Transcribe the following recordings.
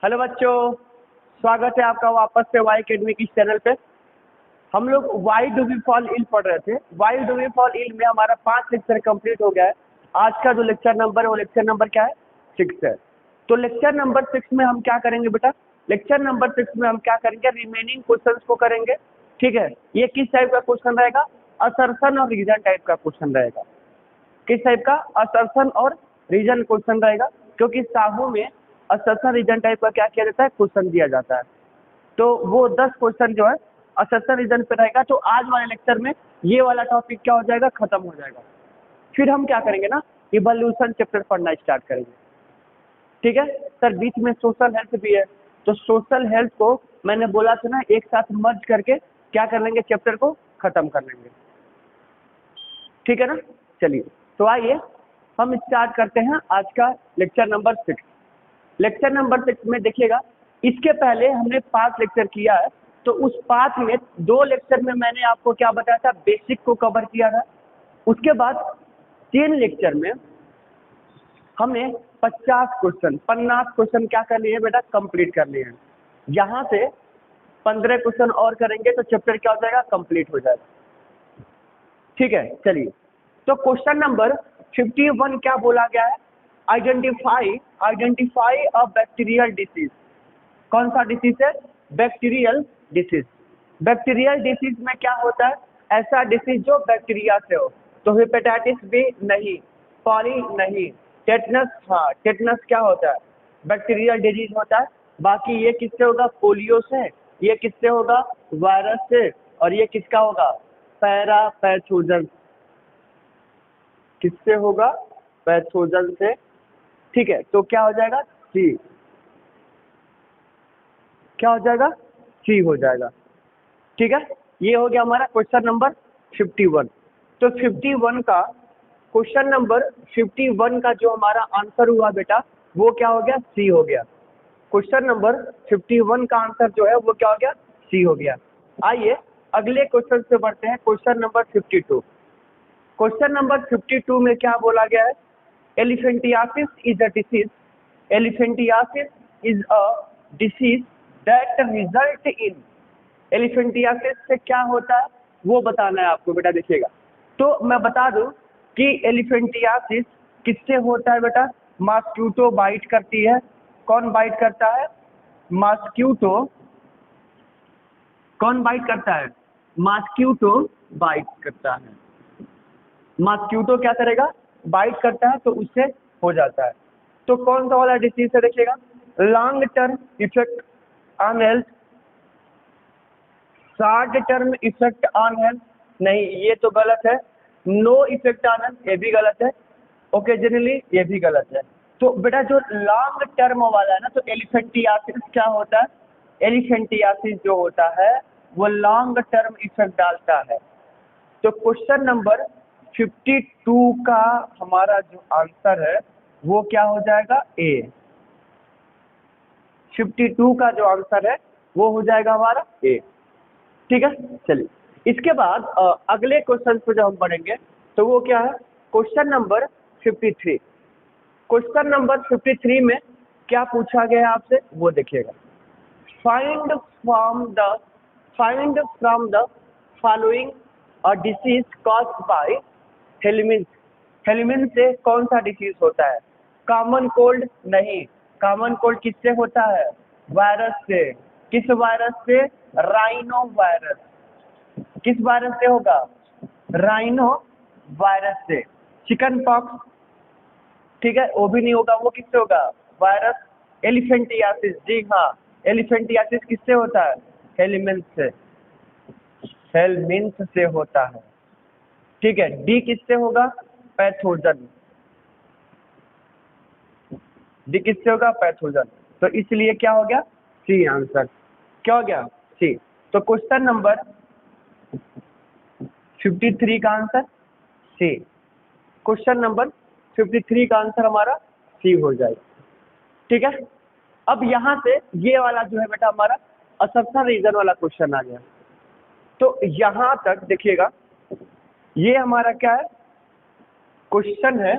Hello बच्चों, स्वागत है आपका वापस से वाई अकेडमी की चैनल पे। हम लोग why do we fall ill पढ़ रहे थे। Why do we fall ill में हमारा 5 लेक्चर कंप्लीट हो गया है। आज का जो लेक्चर नंबर है वो लेक्चर नंबर क्या है? 6 है। तो लेक्चर नंबर 6 में हम क्या करेंगे बेटा? लेक्चर नंबर 6 में हम क्या करेंगे? रिमेनिंग क्वेश्चंस को करेंगे। ठीक है, ये किस टाइप का क्वेश्चन रहेगा? असर्शन और रीजन टाइप का क्वेश्चन रहेगा। किस टाइप का? असर्शन और रीजन क्वेश्चन रहेगा, क्योंकि साहू में असर्शन रीजन टाइप का क्या किया जाता है? क्वेश्चन दिया जाता है। तो वो 10 क्वेश्चन जो है असर्शन रीजन पे रहेगा। तो आज वाले लेक्चर में ये वाला टॉपिक क्या हो जाएगा? खत्म हो जाएगा। फिर हम क्या करेंगे ना, इवोल्यूशन चैप्टर पढ़ना स्टार्ट करेंगे। ठीक है सर, बीच में सोशल हेल्थ भी है, तो सोशल हेल्थ को मैंने बोला था ना, एक साथ मर्ज करके क्या कर लेंगे? चैप्टर को खत्म कर लेंगे। ठीक है ना? चलिए, तो आइए हम स्टार्ट करते हैं आज का लेक्चर नंबर 6। लेक्चर नंबर 6 में देखिएगा, इसके पहले हमने 5 लेक्चर किया है। तो उस 5 में 2 लेक्चर में मैंने आपको क्या बताया था? बेसिक को कवर किया था। उसके बाद 3 लेक्चर में हमने 50 क्वेश्चन क्या कर लिए हैं बेटा? कंप्लीट कर लिए हैं। यहाँ से 15 क्वेश्चन और करेंगे तो चैप्टर क्या हो जाएगा? कंप्लीट हो जाएगा। ठीक है, चलिए, तो क्वेश्चन नंबर 51 क्या बोला गया है? Identify a bacterial disease. कौन सा डिसीज है? Bacterial disease. बैक्टीरियल डिसीज में क्या होता है? ऐसा डिसीज जो बैक्टीरिया से हो। तो हेपेटाइटिस बी नहीं, पॉली नहीं, टेटनस, हाँ टेटनस क्या होता है? बैक्टीरियल डिजीज होता है। बाकी ये किससे होगा? पोलियो से। ये किससे होगा? वायरस से। और ये किसका होगा? पैरापैथोजन। किससे होगा? पैथोजन से। ठीक है, तो क्या हो जाएगा? सी। क्या हो जाएगा? सी हो जाएगा। ठीक है, ये हो गया हमारा क्वेश्चन नंबर 51। तो 51 का क्वेश्चन नंबर 51 का जो हमारा आंसर हुआ बेटा, वो क्या हो गया? सी हो गया। क्वेश्चन नंबर 51 का आंसर जो है वो क्या हो गया? सी हो गया। आइए अगले क्वेश्चन से बढ़ते हैं, क्वेश्चन नंबर 52। क्वेश्चन नंबर 52 में क्या बोला गया है? Elephantiasis is a disease. Elephantiasis is a disease that result in. Elephantiasis से क्या होता है वो बताना है आपको बेटा। देखिएगा, तो मैं बता दूं कि एलिफेंटियासिस किससे होता है बेटा? मॉस्क्यूटो बाइट करती है। कौन बाइट करता है? मॉस्क्यूटो। कौन बाइट करता है? मॉस्क्यूटो बाइट करता है। मॉस्क्यूटो क्या करेगा? बाइट करता है, तो उससे हो जाता है। तो कौन सा वाला डिसीज है? देखिएगा, long term effect on health, short term effect on health नहीं, ये तो गलत है। नो इफेक्ट ऑन हेल्थ ये भी गलत है। ओकेजनली ये भी गलत है। तो बेटा जो लॉन्ग टर्म वाला है ना, तो एलिफेंटियासिस क्या होता है? एलिफेंटियासिस जो होता है वो लॉन्ग टर्म इफेक्ट डालता है। तो क्वेश्चन नंबर 52 का हमारा जो आंसर है वो क्या हो जाएगा? ए। 52 का जो आंसर है वो हो जाएगा हमारा ए। ठीक है, चलिए, इसके बाद अगले क्वेश्चन पे जब हम पढ़ेंगे तो वो क्या है? Question number 53। क्वेश्चन नंबर 53 में क्या पूछा गया है आपसे वो देखिएगा। Find from the find from the following a disease caused by helminth. Helminth से कौन सा डिसीज होता है? कॉमन कोल्ड नहीं। कॉमन कोल्ड किससे होता है? वायरस से। किस वायरस से? Rhino virus. किस वायरस से होगा? राइनो वायरस से। चिकन पॉक्स, ठीक है, वो भी नहीं होगा। वो किससे होगा? वायरस। एलिफेंटियासिस, जी हाँ, एलिफेंटियासिस किससे होता है? हेलमिंथ से। हेलमिंथ से होता है। ठीक है, डी किससे होगा? पैथोजन। डी किससे होगा? पैथोजन। तो इसलिए क्या हो गया? C answer. क्या हो गया? सी। तो क्वेश्चन नंबर 53 का आंसर सी। क्वेश्चन नंबर 53 का आंसर हमारा सी हो जाएगा। ठीक है, अब यहाँ से ये वाला जो है बेटा हमारा असर्शन रीजन वाला क्वेश्चन आ गया। तो यहाँ तक देखिएगा, ये हमारा क्या है? क्वेश्चन है,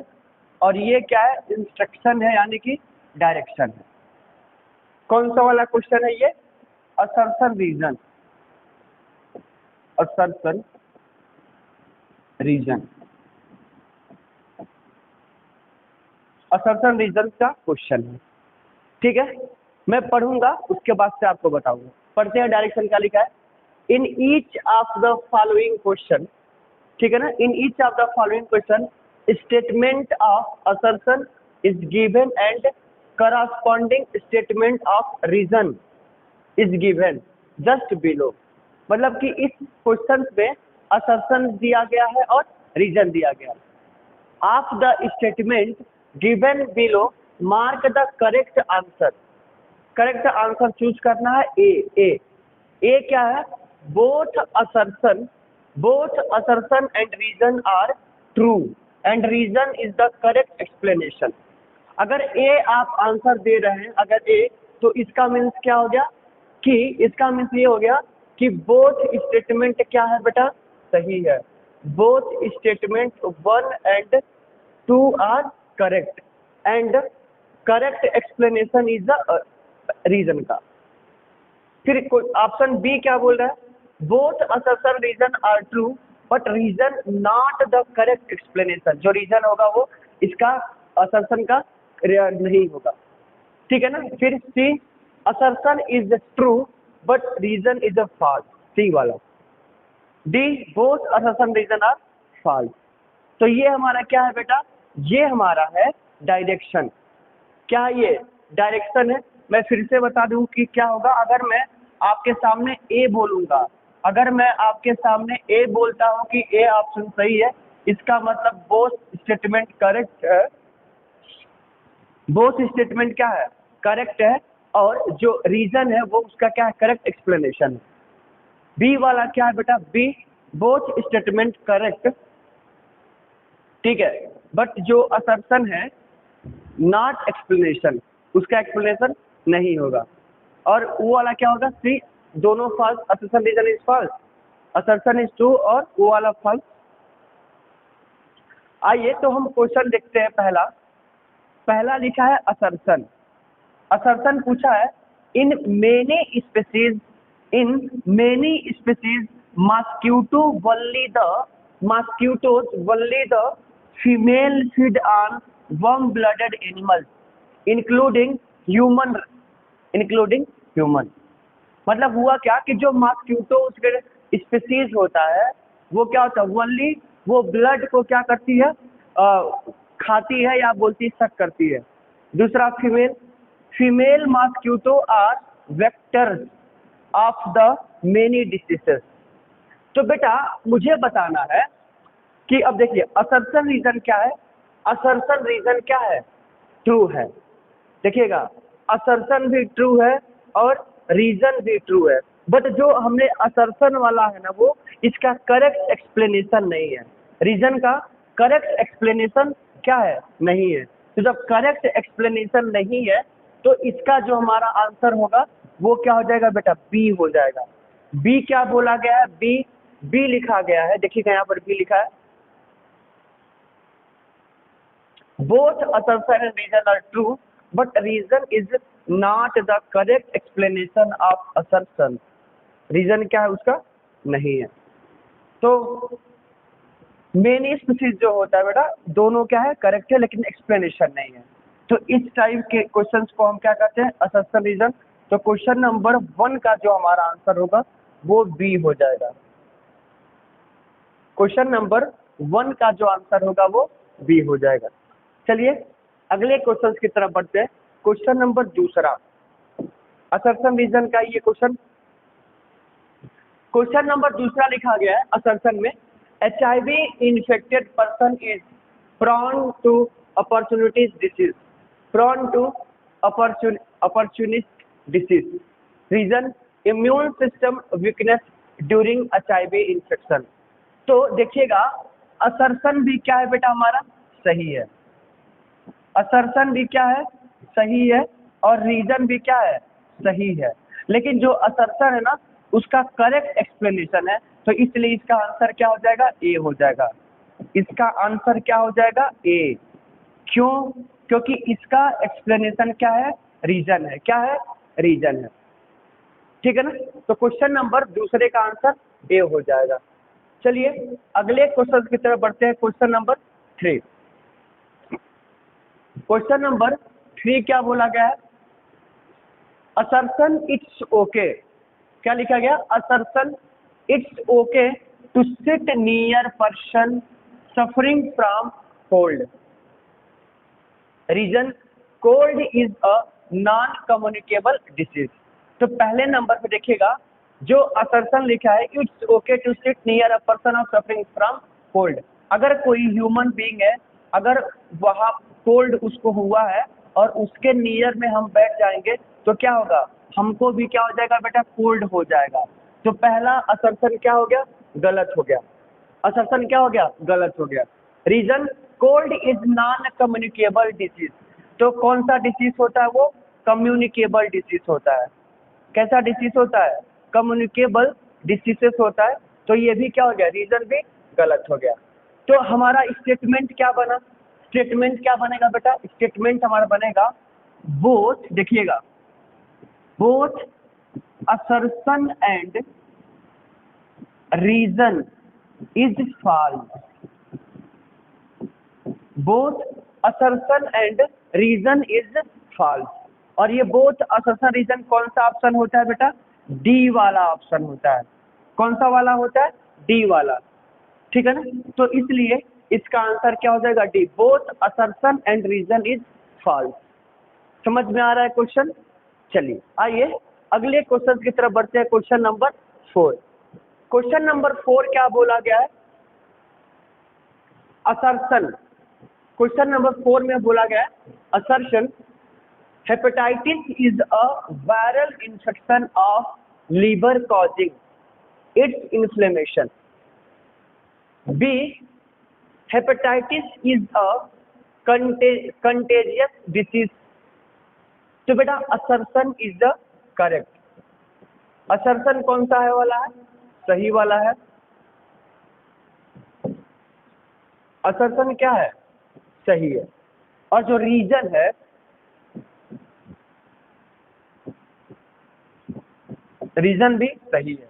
और ये क्या है? इंस्ट्रक्शन है, यानी कि डायरेक्शन है। कौन सा वाला क्वेश्चन है ये? Assertion reason, assertion reason, assertion reason का क्वेश्चन है। ठीक है, मैं पढ़ूंगा उसके बाद से आपको बताऊंगा। पढ़ते हैं डायरेक्शन क्या लिखा है। In each of the following question, ठीक है ना, in each of the following question statement of assertion is given and corresponding statement of reason is given just below. मतलब कि इस क्वेश्चन में असर्शन दिया गया है और रीजन दिया गया है। Of the statement given below mark the correct answer. Correct answer choose करना है ए क्या है? Both assertion and reason are true and reason is the correct explanation. अगर ए आप आंसर दे रहे हैं, अगर ए, तो इसका मीन्स क्या हो गया कि इसका मीन्स ये हो गया कि बोथ स्टेटमेंट क्या है बेटा? सही है। Both statement 1 and 2 are correct and correct explanation is the reason का। फिर ऑप्शन बी क्या बोल रहा है? Both assertion reason are true but reason not the correct explanation. जो रीजन होगा वो इसका असर्शन का नहीं होगा। ठीक है ना। फिर C assertion is true but reason is a false, C वाला। D both assertion reason are false. तो ये हमारा क्या है बेटा? ये हमारा है डायरेक्शन। क्या ये डायरेक्शन है? मैं फिर से बता दूं कि क्या होगा अगर मैं आपके सामने ए बोलूंगा। अगर मैं आपके सामने ए बोलता हूं कि ए ऑप्शन सही है, इसका मतलब बोथ स्टेटमेंट करेक्ट है, बोथ स्टेटमेंट क्या है? करेक्ट है, और जो रीजन है वो उसका क्या है? करेक्ट एक्सप्लेनेशन है। बी वाला क्या है बेटा? बी बोथ स्टेटमेंट करेक्ट, ठीक है, बट जो असर्शन है नॉट एक्सप्लेनेशन, उसका एक्सप्लेनेशन नहीं होगा। और वो वाला क्या होगा? सी दोनों false, assertion reason is false, assertion is true, और वो वाला फॉल्स। आइए तो हम क्वेश्चन देखते हैं। पहला लिखा है असर्शन। असर्शन पूछा है in many species mosquitoes only the female feed on warm blooded animals including human। मतलब हुआ क्या कि जो मॉस्क्यूटो स्पीसीज होता है वो क्या होता है? ओनली वो ब्लड को क्या करती है? खाती है या बोलती है सक करती है। दूसरा female mosquito are vectors of the many diseases. तो बेटा मुझे बताना है कि अब देखिए असर्शन रीजन क्या है? असर्शन रीजन क्या है? ट्रू है। देखिएगा असर्शन भी ट्रू है और रीजन भी ट्रू है, बट जो हमने असर्शन वाला है ना वो इसका करेक्ट एक्सप्लेनेशन नहीं है। रीजन का करेक्ट एक्सप्लेनेशन क्या है? नहीं है। तो जब करेक्ट एक्सप्लेनेशन नहीं है तो इसका जो हमारा आंसर होगा वो क्या हो जाएगा बेटा? बी हो जाएगा। बी क्या बोला गया है? बी लिखा गया है, देखिएगा यहाँ पर बी लिखा है both assertion and reason are true but reason is not the correct explanation of assertion. Reason क्या है उसका? नहीं है। तो मेनी स्पीसीज जो होता है बेटा दोनों क्या है? करेक्ट है, लेकिन एक्सप्लेनेशन नहीं है। तो इस टाइप के क्वेश्चंस को हम क्या कहते हैं? Assertion reason. तो क्वेश्चन नंबर 1 का जो हमारा आंसर होगा वो बी हो जाएगा। क्वेश्चन नंबर 1 का जो आंसर होगा वो बी हो जाएगा। चलिए अगले क्वेश्चन की तरफ बढ़ते हैं। क्वेश्चन नंबर 2 असर्शन रीजन का ये क्वेश्चन नंबर 2 लिखा गया है असर्शन में HIV infected person is prone to opportunist disease। Reason immune system weakness during HIV infection. तो देखिएगा असर्शन भी क्या है बेटा? हमारा सही है। असर्शन भी क्या है? सही है, और रीजन भी क्या है? सही है। लेकिन जो असर्शन है ना उसका करेक्ट एक्सप्लेनेशन है, तो इसलिए इसका आंसर क्या हो जाएगा? ए हो जाएगा। इसका आंसर क्या हो जाएगा? ए। क्यों? क्योंकि इसका एक्सप्लेनेशन क्या है? रीजन है। क्या है? रीजन है। ठीक है ना, तो क्वेश्चन नंबर दूसरे का आंसर ए हो जाएगा। चलिए अगले क्वेश्चन की तरफ बढ़ते हैं। Question number 3। क्वेश्चन नंबर 3 क्या बोला गया है? असर्शन इट्स ओके, क्या लिखा गया? Assertion it's okay to sit near person suffering from cold. Reason cold is a non communicable disease. तो पहले नंबर पे देखिएगा जो असर्शन लिखा है, it's okay to sit near a person of suffering from cold. अगर कोई ह्यूमन बीइंग है, अगर वहाँ कोल्ड उसको हुआ है और उसके नियर में हम बैठ जाएंगे तो क्या होगा? हमको भी क्या हो जाएगा बेटा? कोल्ड हो जाएगा। तो पहला असर्शन क्या हो गया? गलत हो गया। असर्शन क्या हो गया? गलत हो गया। Reason cold is non communicable disease. तो कौन सा डिसीज होता है? वो कम्युनिकेबल डिसीज होता है। कैसा डिसीज होता है? कम्युनिकेबल डिसीजेस होता है। तो ये भी क्या हो गया? रीजन भी गलत हो गया। तो हमारा स्टेटमेंट क्या बना? स्टेटमेंट क्या बनेगा बेटा? स्टेटमेंट हमारा बनेगा बोथ, देखिएगा, both assertion and reason is false. Both assertion and reason is false. और ये बोथ असर्शन रीजन कौन सा ऑप्शन होता है बेटा? डी वाला ऑप्शन होता है। कौन सा वाला होता है? डी वाला। ठीक है ना, तो इसलिए इसका आंसर क्या हो जाएगा? D, both assertion and reason is false. समझ में आ रहा है क्वेश्चन? चलिए आइए अगले क्वेश्चन की तरफ बढ़ते हैं। Question number 4। क्वेश्चन नंबर 4 क्या बोला गया है? असर्शन। क्वेश्चन नंबर 4 में बोला गया है assertion hepatitis is a viral infection of liver causing its inflammation. B, hepatitis is a contagious disease. तो बेटा assertion is the correct. Assertion कौन सा है वाला है? सही वाला है। असर्शन क्या है? सही है। और जो रीजन है, रीजन भी सही है।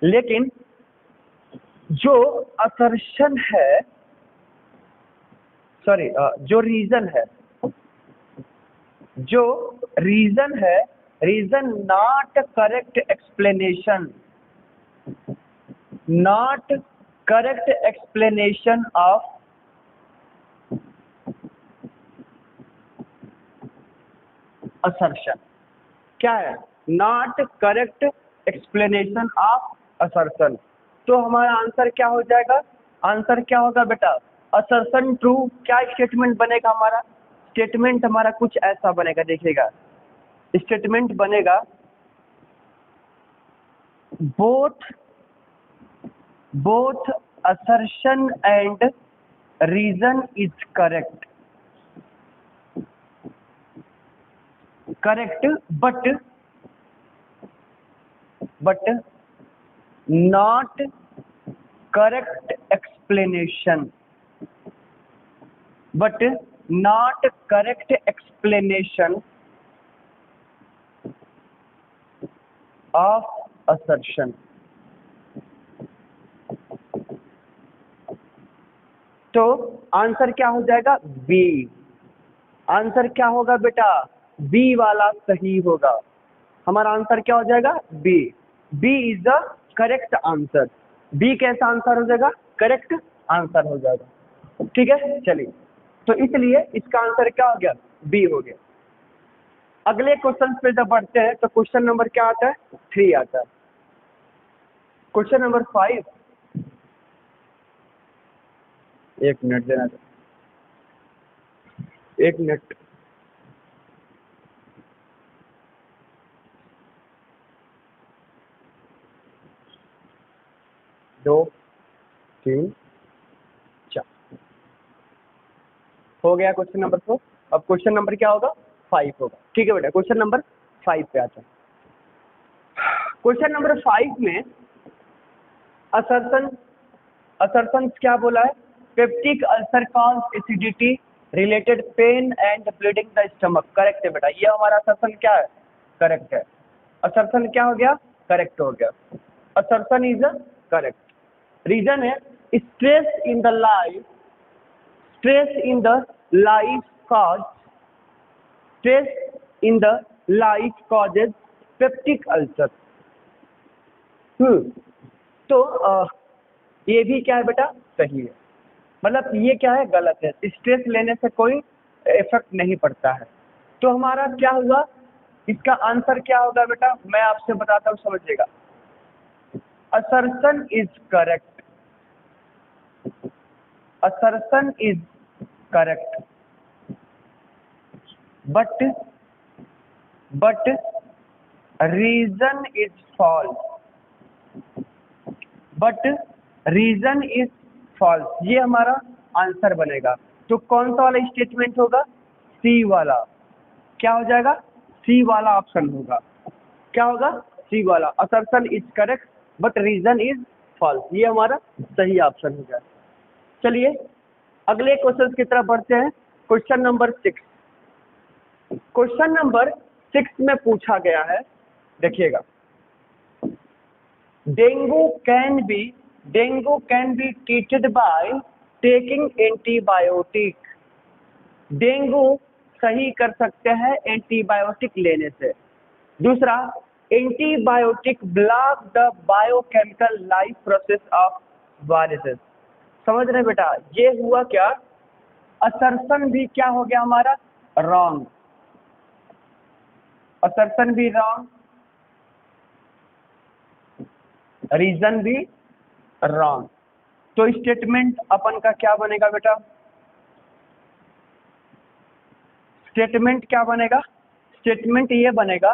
लेकिन जो असर्शन है, सॉरी, जो रीजन है, जो रीजन है, reason not correct explanation, not correct explanation of assertion. क्या है? Not correct explanation of assertion. तो हमारा आंसर क्या हो जाएगा? आंसर क्या होगा बेटा? Assertion true. क्या स्टेटमेंट बनेगा हमारा? स्टेटमेंट हमारा कुछ ऐसा बनेगा, देखिएगा, स्टेटमेंट बनेगा both both assertion and reason is correct, correct but not correct explanation, but not correct explanation of assertion। तो आंसर क्या हो जाएगा? बी। आंसर क्या होगा बेटा? बी वाला सही होगा। हमारा आंसर क्या हो जाएगा? B. B is the correct answer. B कैसा आंसर हो जाएगा? करेक्ट आंसर हो जाएगा। ठीक है, चलिए, तो इसलिए इसका आंसर क्या हो गया? बी हो गया। अगले क्वेश्चन पे जब बढ़ते हैं तो क्वेश्चन नंबर क्या आता है? 3 आता है। क्वेश्चन नंबर 5, एक मिनट देना, 1 मिनट। दो, 3, 4 हो गया क्वेश्चन नंबर 4। अब क्वेश्चन नंबर क्या होगा? 5 होगा। ठीक है बेटा, क्वेश्चन नंबर 5 पे आता है। क्वेश्चन नंबर 5 में असर्शन क्या बोला है? Peptic ulcer cause acidity related pen and bleeding the stomach. Correct है बेटा, ये हमारा असर्शन क्या है? करेक्ट है। असर्शन क्या हो गया? करेक्ट हो गया। Assertion is correct. रीजन है stress in the life, stress in the life cause, stress in the life causes peptic ulcer. तो ये भी क्या है बेटा? सही है। मतलब ये क्या है? गलत है। स्ट्रेस लेने से कोई इफेक्ट नहीं पड़ता है। तो हमारा क्या हुआ? इसका आंसर क्या होगा बेटा? मैं आपसे बताता हूँ, समझिएगा। Assertion is correct, assertion is correct, but reason is false, but reason is false. ये हमारा आंसर बनेगा। तो कौन सा वाला स्टेटमेंट होगा? सी वाला। क्या हो जाएगा? सी वाला ऑप्शन होगा। क्या होगा? सी वाला। Assertion is correct but reason is false, ये हमारा सही ऑप्शन हो जाए। चलिए अगले क्वेश्चन की तरफ बढ़ते हैं। Question number 6। क्वेश्चन नंबर 6 में पूछा गया है, देखिएगा, dengue can be treated by taking antibiotic. Dengue सही कर सकते हैं एंटीबायोटिक लेने से। दूसरा, antibiotic block the biochemical life process of viruses. समझ रहे बेटा? ये हुआ क्या? असर्शन भी क्या हो गया हमारा? रॉन्ग। असर्शन भी रॉन्ग, रीजन भी रॉन्ग। तो स्टेटमेंट अपन का क्या बनेगा बेटा? स्टेटमेंट क्या बनेगा? स्टेटमेंट ये बनेगा,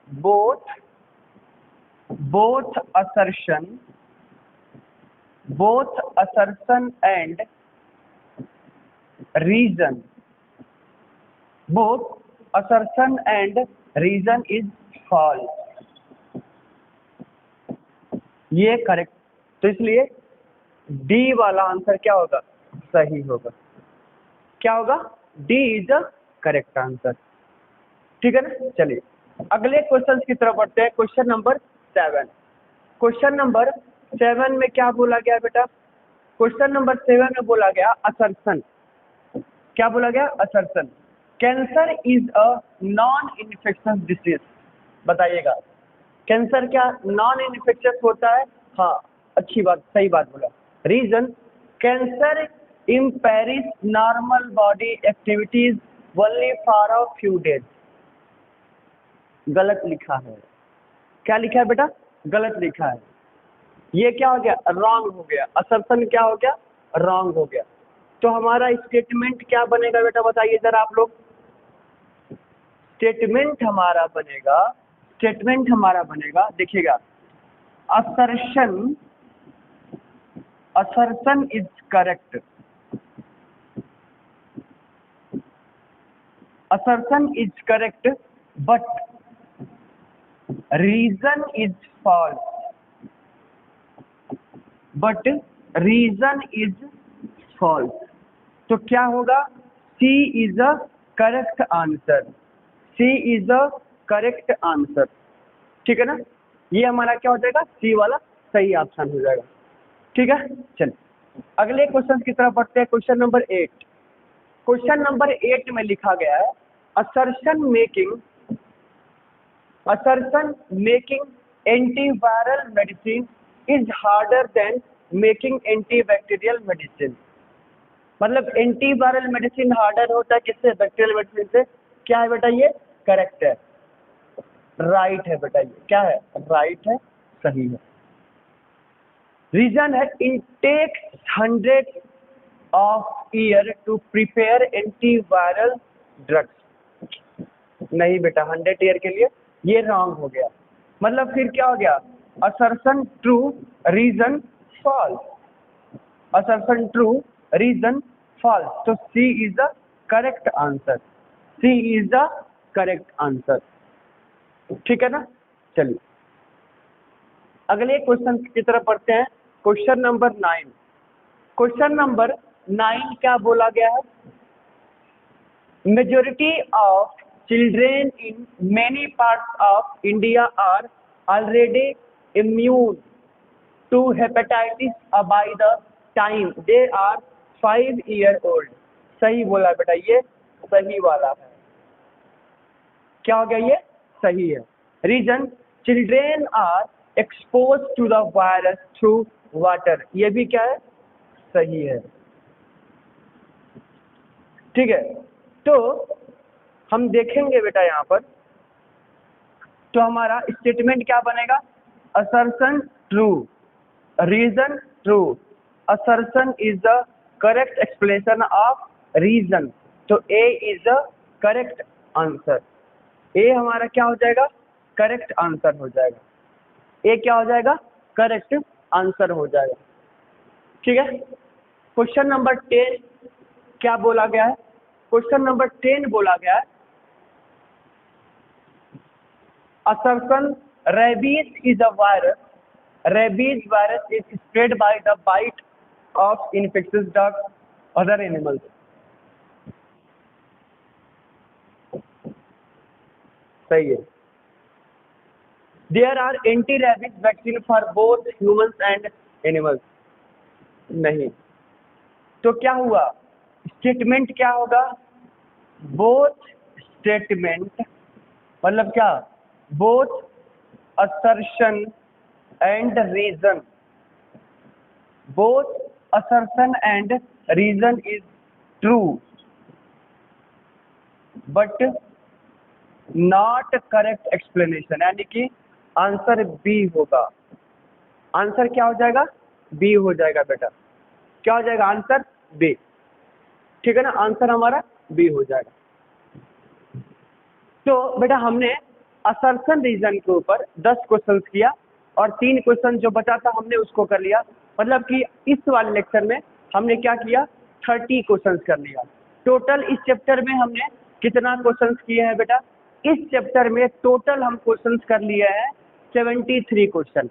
both assertion and reason, both assertion and reason is false. ये करेक्ट। तो इसलिए डी वाला आंसर क्या होगा? सही होगा। क्या होगा? D is the correct answer. ठीक है ना? चलिए अगले क्वेश्चन की तरफ बढ़ते हैं। Question number 7। क्वेश्चन नंबर 7 में क्या बोला गया बेटा? क्वेश्चन नंबर 7 में बोला गया असर्शन। क्या बोला गया? Assertion. Cancer is a non infectious disease. बताइएगा, कैंसर क्या नॉन इन्फेक्शियस होता है? हाँ, अच्छी बात, सही बात बोला। Reason, cancer impairs normal body activities only for a few days. गलत लिखा है। क्या लिखा है बेटा? गलत लिखा है। ये क्या हो गया? रॉन्ग हो गया। असर्शन क्या हो गया? रॉन्ग हो गया। तो हमारा स्टेटमेंट क्या बनेगा बेटा? बताइए जरा आप लोग। स्टेटमेंट हमारा बनेगा, देखिएगा, assertion is correct, assertion is correct but reason is false, but reason is false। तो क्या होगा? C is a correct answer, C is a correct answer। ठीक है ना? ये हमारा क्या हो जाएगा? C वाला सही ऑप्शन हो जाएगा। ठीक है, चलिए अगले क्वेश्चन की तरफ बढ़ते हैं। Question number 8। क्वेश्चन नंबर 8 में लिखा गया है, assertion making antiviral medicine is harder than making antibacterial medicine। मतलब एंटीवायरल मेडिसिन हार्डर होता है किससे? बैक्टीरियल मेडिसिन से। क्या है बेटा? ये करेक्ट है, राइट है बेटा। ये क्या है? राइट है, सही है। रीजन है, it takes hundreds of years to prepare antiviral drugs। नहीं बेटा, 100 ईयर के लिए ये रॉन्ग हो गया। मतलब फिर क्या हो गया? Assertion true, reason false. Assertion true, reason false. तो C is the correct answer, C is the correct answer. ठीक है ना? चलिए अगले क्वेश्चन की तरफ बढ़ते हैं। Question number 9। क्वेश्चन नंबर 9 क्या बोला गया है? Majority of children in many parts of India are already immune to hepatitis by the time they are 5 year old। सही बोला बेटा, ये सही वाला है। क्या हो गया, ये सही है। Reason, children are expose to the virus through water, ये भी क्या है, सही है। ठीक है, तो हम देखेंगे बेटा यहाँ पर, तो हमारा स्टेटमेंट क्या बनेगा, assertion true, reason true. Assertion is the correct explanation of reason, तो A is the correct answer. A हमारा क्या हो जाएगा, करेक्ट आंसर हो जाएगा। ए क्या हो जाएगा, करेक्ट आंसर हो जाएगा। ठीक है, क्वेश्चन नंबर 10 क्या बोला गया है, क्वेश्चन नंबर 10 बोला गया है, assertion rabies is a virus, rabies virus is spread by the bite of infectious dogs other animals। सही है। there are anti rabies vaccine for both humans and animals, नहीं। तो क्या हुआ, स्टेटमेंट क्या होगा, बोथ स्टेटमेंट मतलब क्या, both assertion and reason, both assertion and reason is true but not correct explanation, यानी कि आंसर बी होगा। आंसर क्या हो जाएगा, बी हो जाएगा बेटा। क्या हो जाएगा, आंसर बी। ठीक है ना, आंसर हमारा बी हो जाएगा। तो बेटा हमने असर्शन रीजन के ऊपर 10 क्वेश्चंस किया और 3 क्वेश्चन जो बचा था हमने उसको कर लिया। मतलब कि इस वाले लेक्चर में हमने क्या किया, 30 क्वेश्चंस कर लिया। टोटल इस चैप्टर में हमने कितना क्वेश्चंस किए हैं बेटा, इस चैप्टर में टोटल हम क्वेश्चंस कर लिए हैं 73 क्वेश्चन।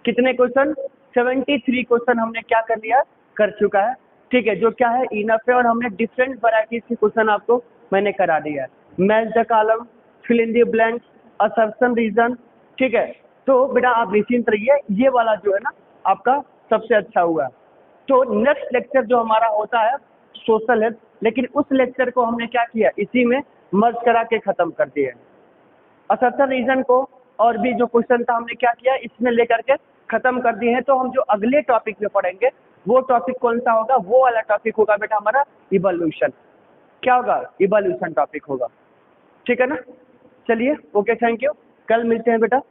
कितने क्वेश्चन, 73 क्वेश्चन हमने क्या कर लिया, कर चुका है। ठीक है, जो क्या है इनफ है, और हमने डिफरेंट वैरायटीज के क्वेश्चन आपको मैंने करा दिया है। Match the column, fill in the blanks, assertion reason. ठीक है, तो बेटा आप निश्चिंत रहिए, ये वाला जो है ना आपका सबसे अच्छा हुआ। तो नेक्स्ट लेक्चर जो हमारा होता है सोशल हेल्थ, लेकिन उस लेक्चर को हमने क्या किया, इसी में मर्ज करा के खत्म कर दिया। असर्शन रीजन को और भी जो क्वेश्चन था हमने क्या किया, इसमें लेकर के खत्म कर दिए हैं। तो हम जो अगले टॉपिक पे पढ़ेंगे वो टॉपिक कौन सा होगा, वो वाला टॉपिक होगा बेटा हमारा इवोल्यूशन। क्या होगा, इवोल्यूशन टॉपिक होगा। ठीक है ना, चलिए ओके, थैंक यू, कल मिलते हैं बेटा।